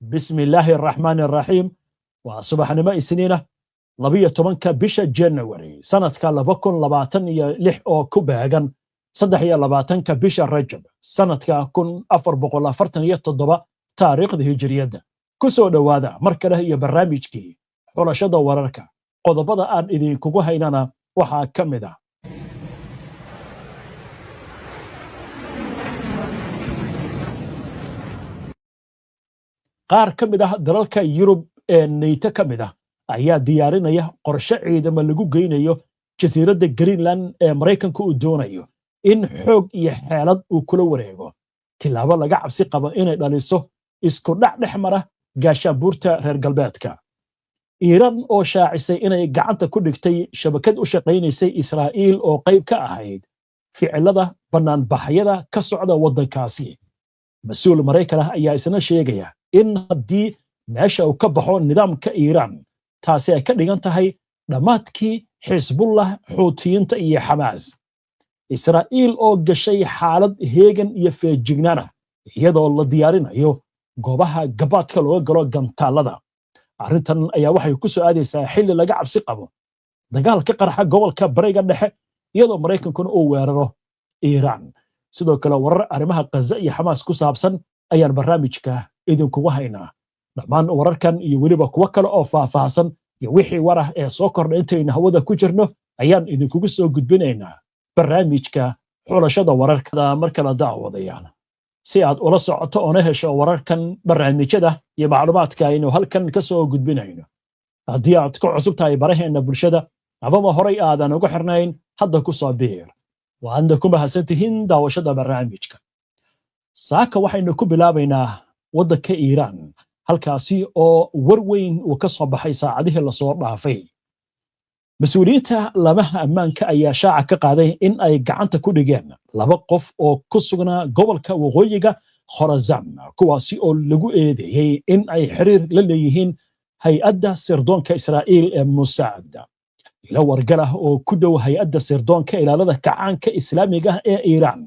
بسم الله الرحمن الرحيم وصباح نما إسنينة لبية طبنك بشا جانوري سنة كالبكون لباتن يلح أو كوباغن صدح يلباتنك بشا رجب سنة كون أفر بقولا فرتن يتضبا تاريخ ذي هجرية كسو دوادا مركله هي برامجكي حول شدا ورركا قضبضا آن إذين كوكوها إنانا وحا كمدا qaar ka mid ah dalalka Yurub ee NATO ka mid ah ayaa diyaarinaya qorshe ciidamo lagu geynayo jasiiradda Greenland ee Mareykanku uu doonayo in xoog iyo xeelad uu kula wareego tilaabo laga cabsi qabo inay dhaliso isku dhac dhexmara gaashaanbuurta reer galbeedka Iran oo shaacisay inay gacanta ku dhigtay shabakad u shaqeynaysay Israa'iil oo qayb ka ahayd ficilada banaanbaxyada ka socda waddankaasi mas'uul Mareykan ah ayaa isna sheegaya in haddii meesha uu ka baxo nidaamka Iran taasi ay ka dhigan tahay dhamaadkii Xisbullah Xuutiyiinta iyo Xamaas Israa'iil oo gashay xaalad heegan iyo feejignaan iyadoo la diyaarinayo goobaha gabaadka looga galo gantaalada arrintan ayaa waxay ku soo aadaysaa xilli laga cabsi qabo dagaal ka qarxa gobolka Bariga Dhexe iyadoo Mareykankuna uu weeraro Iran sidoo kale warar arrimaha Gaza iyo Xamaas ku saabsan ayaan barnaamijka idinkugu haynaa dhammaan wararkan iyo weliba kuwa kale oo faahfaahsan iyo wixii warah ee soo kordhay intayna hawada ku jirno ayaan idinkugu soo gudbinaynaa barnaamijka xulashada wararka markala daawadayaan si aad ula socoto oo hesho wararkan barnaamijyada iyo macluumaadka aynu halkan ka soo gudbinayno haddii aad ku cusub tahay baraheena bulshada ama horay aadan ugu xirnayn hadda ku soo biir waad ku mahadsantihiin daawashada barnaamijka saaka waxaynu ku bilaabaynaa waddanka Iran halkaasi oo war weyn uu ka soo baxay saacadihii la soo dhaafay mas'uuliyiinta lamaha ammaanka ayaa shaaca ka qaaday in ay gacanta ku dhigeen laba qof oo ku sugnaa gobolka waqooyiga Khorasan kuwaasi oo lagu eedeeyay in ay xiriir la leeyihiin hay'adda sirdoonka Israa'iil ee Mossad ila wargalah oo ku dhow hay'adda sirdoonka ilaalada kacaanka islaamiga ee Iran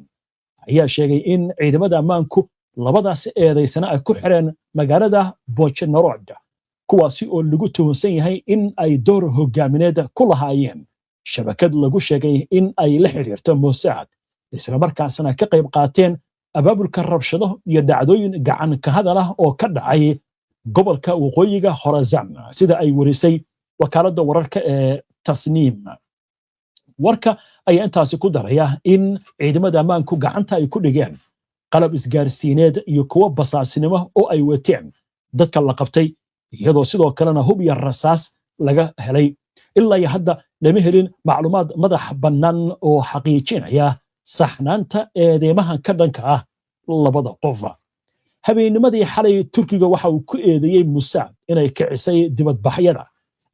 ayaa sheegay in ciidamada ammaanku labadaas eedaysana ay ku xireen magaalada Bochenarod kuwaasi oo lagu tuhunsan yahay in ay door hogaamineed ku lahaayeen shabakad lagu sheegay in ay la xiriirto Mossad isla markaasna ka qayb qaateen abaabulka rabshado iyo dhacdooyin gacan ka hadal ah oo ka dhacay gobolka waqooyiga Khorasan sida ay warisay wakaaladda wararka ee Tasniim warka ayaa intaasi ku daraya in ciidamada ammaanku gacanta ay ku dhigeen qalab isgaarsiineed iyo kuwa basaasinimo oo ay wateen dadka la qabtay iyadoo sidoo kalena hub iyo rasaas laga helay ilaa hadda lama helin macluumaad madax bannaan oo xaqiijinaya saxnaanta eedeymahan ka dhanka ah labada qof habeennimadii xalay Turkiga waxa uu ku eedeeyay Mossad inay kicisay dibadbaxyada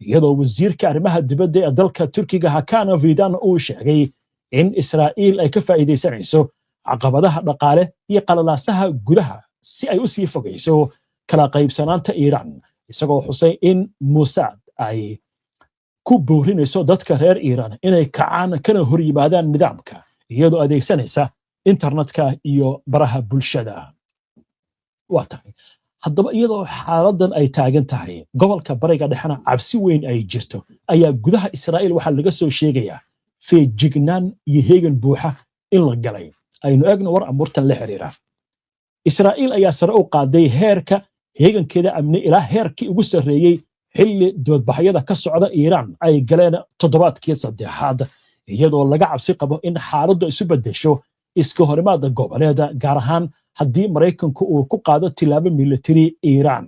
iyadoo wasiirka arrimaha dibadda ee dalka Turkiga Hakan Fidan uu sheegay in Israa'iil ay ka faa'iideysanayso caqabadaha dhaqaale iyo qalalaasaha gudaha si ay u sii fogeyso kala qaybsanaanta Iran isagoo xusay in Mossad ay ku boorinayso dadka reer Iran inay kacaan kana hor yimaadaan nidaamka iyadoo adeegsanaysa internetka iyo baraha bulshada waa tahay haddaba iyadoo xaaladan ay taagan tahay gobolka Bariga Dhexena cabsi weyn ay jirto ayaa gudaha Israa'iil waxa laga soo sheegayaa feejignaan iyo heegan buuxa in la galay aynu eegno war amurtan la xiriira Israa'iil ayaa sare u qaaday heerka heegankeeda amni ilaa heerkii ugu sareeyay xilli doodbaxyada ka socda Iran ay galeen toddobaadkii saddexaad iyadoo laga cabsi qabo in xaaladdu isu bedesho iska horimaada goboleeda gaar ahaan haddii Mareykanku uu ku qaado tilaabo military Iran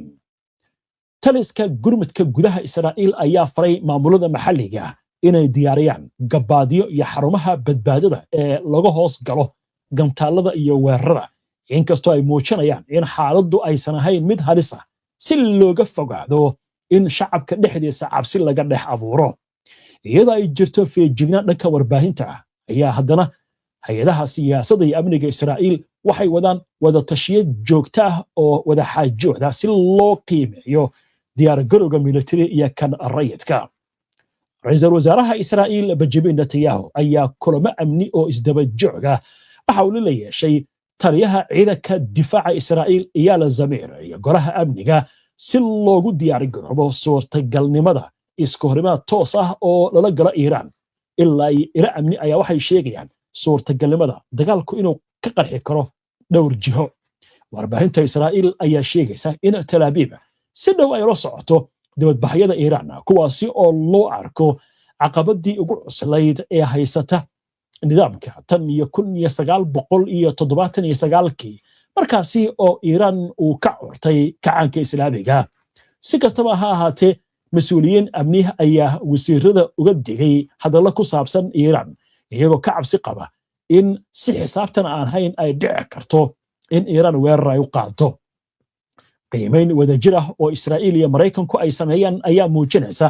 taliska gurmadka gudaha Israa'iil ayaa faray maamulada maxalliga inay diyaariyaan gabaadyo iyo xarumaha badbaadada ee laga hoos galo gantaalada iyo weerarada inkastoo ay muujinayaan in xaaladdu aysan ahayn mid halis ah si looga fogaado in shacabka dhexdiisa cabsi laga dhex abuuro iyadoo ay jirto feejignaan dhanka warbaahinta ayaa haddana hay'adaha siyaasadda iyo amniga Israa'iil waxay wadaan wada tashiyo joogto ah oo wada xaajooda si loo qiimeeyo diyaar garowga military iyo kan rayidka ra'iisul wasaaraha Israa'iil Benjamin Netanyahu ayaa kulamo amni oo isdaba joog ah waxa uu la yeeshay taliyaha ciidanka difaaca Israa'iil Eyal Zamir iyo golaha amniga si loogu diyaar garoobo suurtagalnimada isku horimaad toos ah oo lala galo Iiraan ilaa ila amni ayaa waxay sheegayaan suurtagalnimada dagaalku inuu ka qarxi karo dhowr jiho warbaahinta Israa'iil ayaa sheegaysa in Tel Aviv si dhow ay la socoto dibadbaxyada Iiraan kuwaasi oo loo arko caqabadii ugu cuslayd ee haysata nidaamka tan iyo 1979kii markaasi oo Iiraan uu ka curtay kacaanka Islaamiga si kastaba ha ahaatee mas'uuliyiin amni ayaa wasiirada uga digay hadallo ku saabsan Iiraan iyagoo ka cabsi qaba in si xisaabtan aan hayn ay dhici karto in Iiraan weerar ay u qaado qiimeyn wadajir ah oo Israa'iil iyo Mareykanku ay sameeyaan ayaa muujinaysa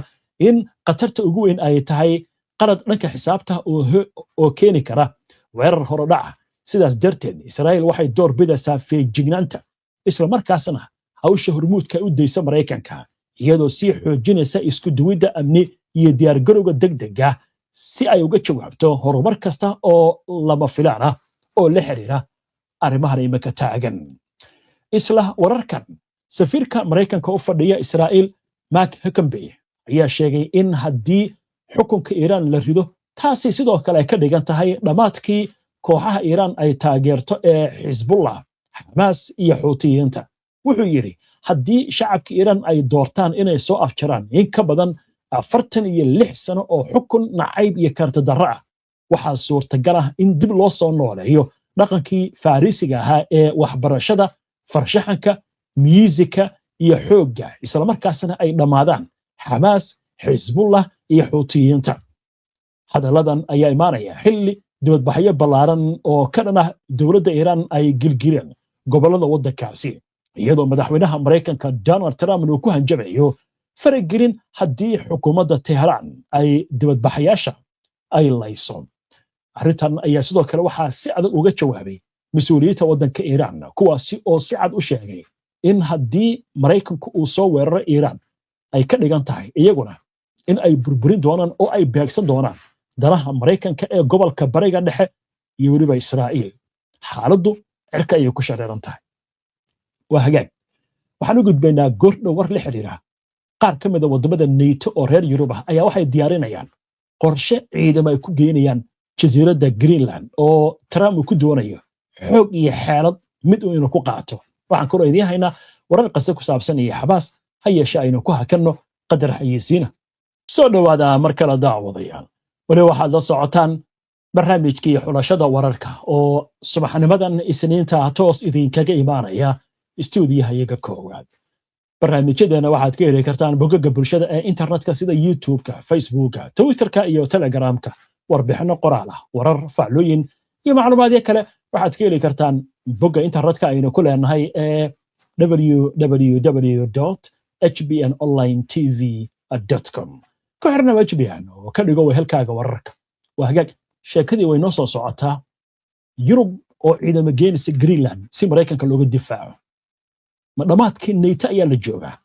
in qatarta ugu weyn ay tahay qalad dhanka xisaabta oo keeni kara weerar horodhaca sidaas darteed Israa'iil waxay door bidaysaa feejignaanta isla markaasna hawsha hormuudka u daysa Mareykanka iyadoo sii xoojinaysa isku duwidda amni iyo diyaar garowga degdega si ay uga jawaabto horumar kasta oo lama filaan ah oo la xiriira arrimahan imika taagan isla wararkan safiirka Mareykanka u fadhiya Israa'iil Mark Huckabee ayaa sheegay in haddii xukunka Iiraan la rido taasi sidoo kale ay ka dhigan tahay dhamaadkii kooxaha Iiraan ay taageerto ee Xisbullah Hamas iyo Xuutiyiinta wuxuu yiri haddii shacabka Iiraan ay doortaan inay soo afjaraan in ka badan 46 sano oo xukun nacayb iyo karti darro ah waxaa suurtagal ah in dib loo soo nooleeyo dhaqankii Farisiga ahaa ee waxbarashada farshaxanka miisika iyo xoogga isla markaasna ay dhamaadaan Hamas Xisbullah iyo Xuutiyiinta hadalladan ayaa imaanaya xilli dibadbaxyo ballaaran oo ka dhan ah dowladda Iiraan ay gilgileen gobolada waddankaasi iyadoo madaxweynaha Mareykanka Donald Trump uu ku hanjabayo faragelin haddii xukuumadda Tehran ay dibadbaxayaasha ay layso arrintan ayaa sidoo kale waxaa si adag uga jawaabay mas'uuliyiinta waddanka Iiraan kuwaasi oo si cad u sheegay in haddii Mareykanku uu soo weeraro Iiraan ay ka dhigan tahay iyaguna in ay burburin doonaan oo ay beegsan doonaan danaha Mareykanka ee gobolka Bariga Dhexe iyo weliba Israa'iil xaaladdu cirka ayay ku shareeran tahay waa hagaag waxaan u gudbaynaa goordhow war la xiriira qaar ka mid ah wadamada NATO oo reer Yurub ah ayaa waxay diyaarinayaan qorshe ciidamo ay ku geynayaan jasiiradda Greenland oo Trump uu ku doonayo xoog iyo xeelad mid uu inuu ku qaato waxaan kaloo idiin haynaa warar qase ku saabsan iyo xabaas ha yeeshee aynu ku hakanno qadar xayeysiina soo dhowaada mar kale daawadayaal wali waxaad la socotaan barnaamijkii xulashada wararka oo subaxnimadan isniinta toos idinkaga imaanaya istuudiyaha iyaga koowaad barnaamijyadeena waxaad ka heli kartaan bogagga bulshada ee internetka sida YouTube-ka, Facebook-ka, Twitter-ka iyo Telegram-ka warbixino qoraal ah warar faclooyin iyo macluumaadyo kale waxaad ka heli kartaan bogga internetka aynu ku leenahay ee www.hbnonlinetv.com ku xirna HBN oo ka dhigo wehelkaaga wararka waa hagaag sheekadii way noo soo socotaa Yurub oo ciidamo geynaysa Greenland si Mareykanka looga difaaco ma dhamaadkii NATO ayaa la joogaa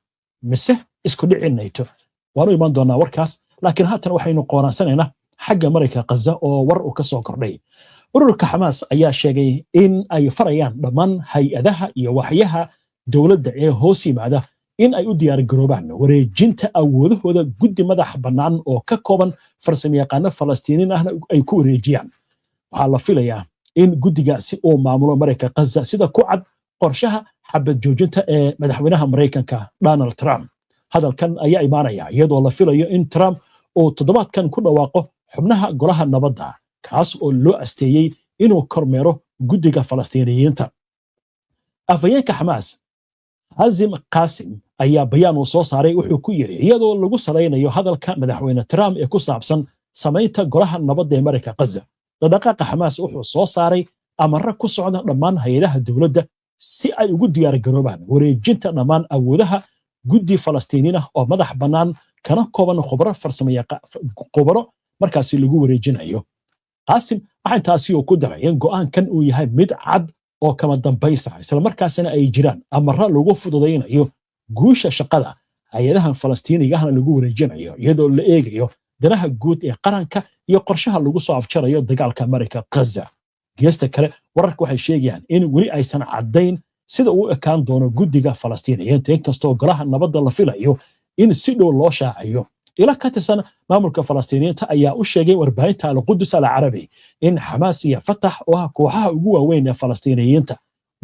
mise isku dhicin NATO waanu iman doonaa warkaas laakiin haatan waxaynu qoransanaynaa xagga Mareykanka Gaza oo war uu ka soo kordhay ururka Hamas ayaa sheegay in ay farayaan dhammaan hay'adaha iyo waxyaha dowladda ee hoos yimaada in ay u diyaar garoobaan wareejinta awoodahooda guddi madax bannaan oo ka kooban farsamayaqaano Falastiiniin ahna ay ku wareejiyaan waxaa la filayaa in guddigaasi uu maamulo Mareykanka Gaza sida ku cad qorshaha xabad joojinta ee madaxweynaha Mareykanka Donald Trump hadalkan ayaa imaanaya iyadoo la filayo in Trump uu toddobaadkan ku dhawaaqo xubnaha golaha nabadda kaas oo loo asteeyay inuu kormeero guddiga Falastiiniyiinta afayeenka Hamas Hazim Qasim ayaa bayaan uu soo saaray wuxuu ku yiri iyadoo lagu salaynayo hadalka madaxweyne Trump ee ku saabsan samaynta golaha nabadda ee Mareykanka Gaza dhaqaaqa Hamas wuxuu soo saaray amarro ku socda dhammaan hay'adaha dowladda si ay ugu diyaar garoobaan wareejinta dhammaan awoodaha guddi Falastiiniin ah oo madax bannaan kana kooban khubaro markaasi lagu wareejinayo Qasim waxaan taasi ku daray in go'aankan uu yahay mid cad oo kama dambaysa isla markaasna ay jiraan amarro lagu fududeynayo guusha shaqada hay'adaha Falastiiniga ahna lagu wareejinayo iyadoo la eegayo danaha guud ee qaranka iyo qorshaha lagu soo afjarayo dagaalka Mareykanka Gaza geesta kale wararka waxay sheegayaan in weli aysan caddayn sida uu ekaan doono guddiga Falastiiniyiinta inkastoo golaha nabadda la filayo in si dhow loo shaaciyo ila ka tirsan maamulka Falastiiniyiinta ayaa u sheegay warbaahinta Al-Quds Al-Carabi in Xamaas iyo Fatah oo ah kooxaha ugu waaweyn ee Falastiiniyiinta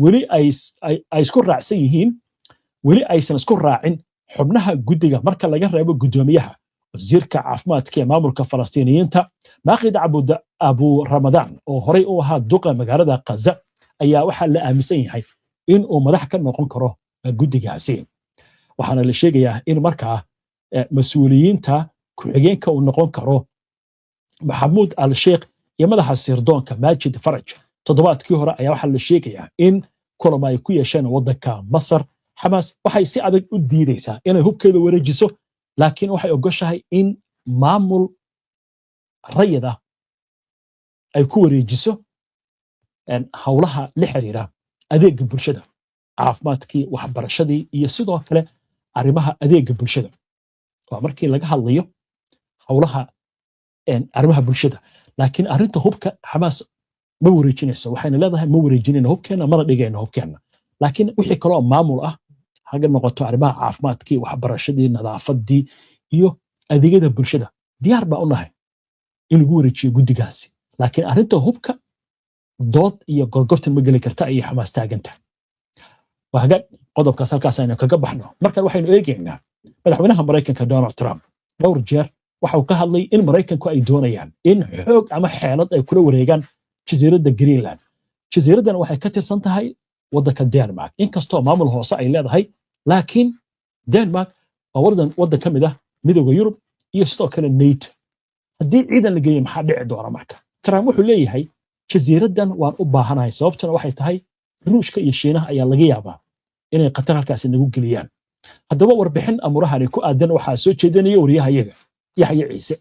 weli ay isku raacsan yihiin weli aysan isku raacin xubnaha guddiga marka laga reebo gudoomiyaha wasiirka caafimaadka ee maamulka Falastiiniyiinta Maaqid Abu Ramadaan oo horey u ahaa duqa magaalada Gaza ayaa waxa la aaminsan yahay in uu madax ka noqon karo guddigaasi waxaana la sheegayaa in markaa mas'uuliyiinta ku-xigeenka uu noqon karo Maxamuud al-Sheikh iyo madaxa sirdoonka Majid Faraj toddobaadkii hore ayaa waxa la sheegayaa in kulamo ay ku yeesheen waddanka Masar Xamaas waxay si adag u diidaysaa inay hubkeeda wareejiso laakiin waxay ogoshahay in maamul rayida ay ku wareejiso hawlaha la xiriira adeegga bulshada caafimaadkii waxbarashadii iyo sidoo kale arrimaha adeegga bulshada waa markii laga hadlayo hawlaha arrimaha bulshada laakiin arrinta hubka Xamaas ma wareejinayso waxayna leedahay ma wareejinayno hubkeena mana dhigayno hubkeena laakiin wixii kale oo maamul ah haga noqoto arrimaha caafimaadkii waxbarashadii nadaafadii iyo adeegyada bulshada diyaar baa u nahay in lagu wareejiyo guddigaasi laakiin arrinta hubka dood iyo gorgortan ma geli karta ay Xamaas taaganta waxa qodobkaas halkaas aynu kaga baxno marka waxaynu eegaynaa madaxweynaha Mareykanka Donald Trump dhowr jeer waxa uu ka hadlay in Mareykanku ay doonayaan in xoog ama xeelad ay kula wareegaan jasiiradda Greenland jasiiraddan waxay ka tirsan tahay waddanka Denmark inkastoo maamul hoose ay leedahay laakiin Denmark waa waddan ka mid ah midowga Yurub iyo sidoo kale NATO haddii ciidan la geeyo maxaa dhici doona marka Trump wuxuu leeyahay jasiiraddan waan u baahanahay sababtuna waxay tahay Ruushka iyo Shiinaha ayaa laga yaabaa inay qatar halkaas nagu geliyaan haddaba warbixin amurahani ku aadan waxaa soo jeedinaya wariyahayaga Yaxya Ciise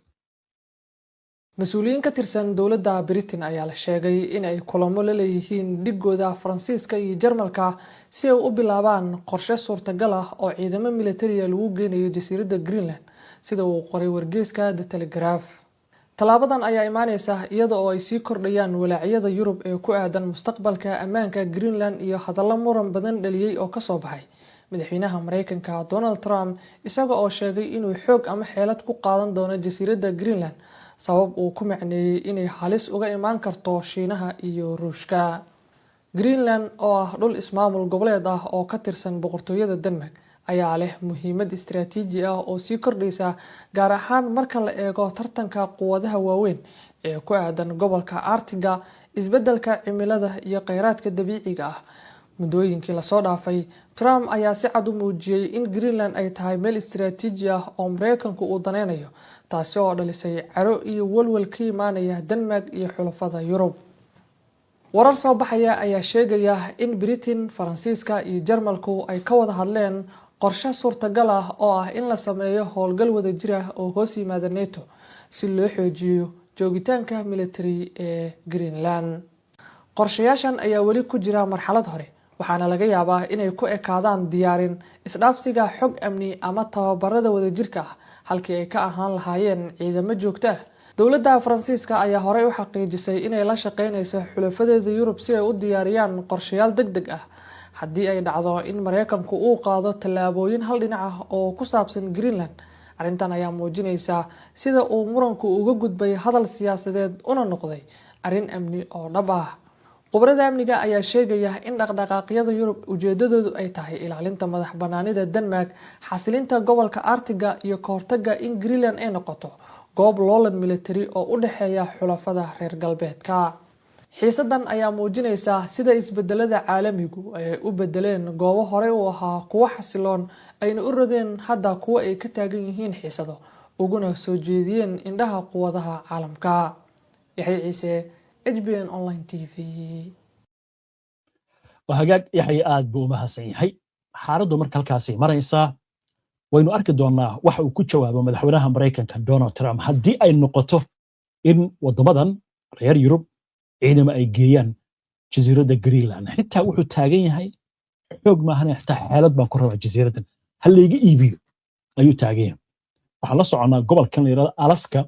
mas'uuliyiin ka tirsan dowladda Britain ayaa la sheegay in ay kulamo la leeyihiin dhigooda Faransiiska iyo Jarmalka si ay u bilaabaan qorshe suurtagal ah oo ciidamo militari lagu geynayo jasiiradda Greenland sida uu qoray wargeyska The Telegraph talaabadan ayaa imaanaysa iyada oo ay sii kordhayaan walaacyada Yurub ee ku aadan mustaqbalka ammaanka Greenland iyo hadallo muran badan dhaliyay oo ka soo baxay madaxweynaha Mareykanka Donald Trump isaga oo sheegay inuu xoog ama xeelad ku qaadan doono jasiiradda Greenland sabab uu ku macneeyay inay halis uga imaan karto Shiinaha iyo Ruushka Greenland oo ah dhul ismaamul goboleed ah oo ka tirsan boqortooyada Denmark ayaa leh muhiimad istiraatiiji ah oo sii kordhaysa gaar ahaan marka la eego tartanka quwadaha waaweyn ee ku aadan gobolka Arctic isbeddelka cimilada iyo kheyraadka dabiiciga ah muddooyinkii la soo dhaafay Trump ayaa si cad u muujiyay in Greenland ay tahay meel istiraatiiji ah oo Mareykanku uu daneynayo taasi oo dhalisay caro iyo walwal ka imaanaya Denmark iyo xulafada Yurub warar soo baxaya ayaa sheegaya in Britain Faransiiska iyo Jarmalku ay ka wada hadleen qorshe suurtagal ah oo ah in la sameeyo howlgal wadajir ah oo hoos yimaada NATO si loo xoojiyo joogitaanka military ee Greenland qorshayaashan ayaa weli ku jira marxalad hore waxaana laga yaabaa inay ku ekaadaan diyaarin isdhaafsiga xog amni ama tababarada wadajirka ah halkii ay ka ahaan lahaayeen ciidamo joogto ah dowladda Faransiiska ayaa horey u xaqiijisay inay la shaqeynayso xulafadeeda Yurub si ay u diyaariyaan qorshayaal degdeg ah haddii ay dhacdo in Mareykanku uu qaado tallaabooyin hal dhinac ah oo ku saabsan Greenland arrintan ayaa muujinaysa sida uu muranku uga gudbay hadal siyaasadeed una noqday arrin amni oo dhab ah qubarada amniga ayaa sheegaya in dhaqdhaqaaqyada Yurub ujeedadoodu ay tahay ilaalinta madax banaanida Denmark xasilinta gobolka Arctic iyo ka hortagga in Greenland ay noqoto goob loolan military oo u dhaxeeya xulafada reer galbeedka xiisadan ayaa muujinaysa sida isbedelada caalamigu ay u bedeleen goobo hore u ahaa kuwa xasiloon ayna u rogeen hadda kuwa ay ka taagan yihiin xiisado uguna soo jeediyeen indhaha quwadaha caalamka Yaxya Ciise HBN Online TV وهجاج يحيى آد بومهسين هي حارده مركل كاسي مريسا وينو أركض دونا وحو كتشوا بمدحونها أمريكا كان دونالد ترامب هدي أي نقطة إن وضمضان ريال يوروب عندما أي جيان جزيرة جرينلاند حتى وحو تاجين هاي حوج ما هنا حتى حالات بنكرر جزيرة هل يجي إيبيو أيو تاجين وحلصوا عنا قبل كان ألاسكا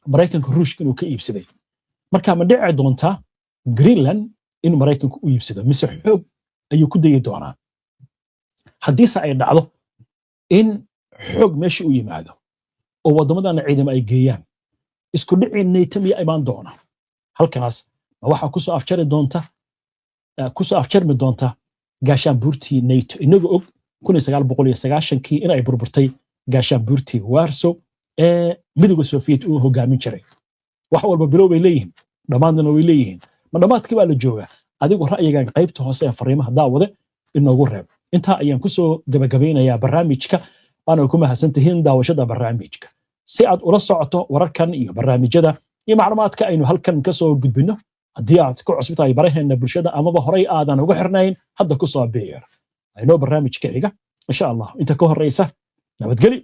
أمريكا كروش كانوا كإيب سدي مركا من دعي دونتا Greenland in Maraykanku u iibsado mise xoog ayuu ku dayi doonaa haddiise ay dhacdo in xoog meesha u yimaado oo waddamadana ciidamo ay geeyaan isku dhicii NATO miya imaan doona halkaas waxaa kusoo afjarmi doonta gaashaanbuurtii NATO inagu og 1990kii in ay burburtay gaashaanbuurtii Warsaw ee midowga Soviet uu hogaamin jiray wax walba bilow bay leeyihiin dhammaadna way leeyihiin ma dhammaadkii baa la joogaa adigu ra'yigaaga qaybta hoose ee fariimaha daawade inoogu reeb intaa ayaan kusoo gabagabeynayaa barnaamijka waana ku mahadsantihiin daawashada barnaamijka si aad ula socoto wararkan iyo barnaamijyada iyo macluumaadka aynu halkan ka soo gudbino haddii aad ku cusub tahay baraheena bulshada amaba horay aadan uga xirnayn hadda ku soo biir aynoo barnaamijka xiga insha Allah inta ka horeysa nabadgelyo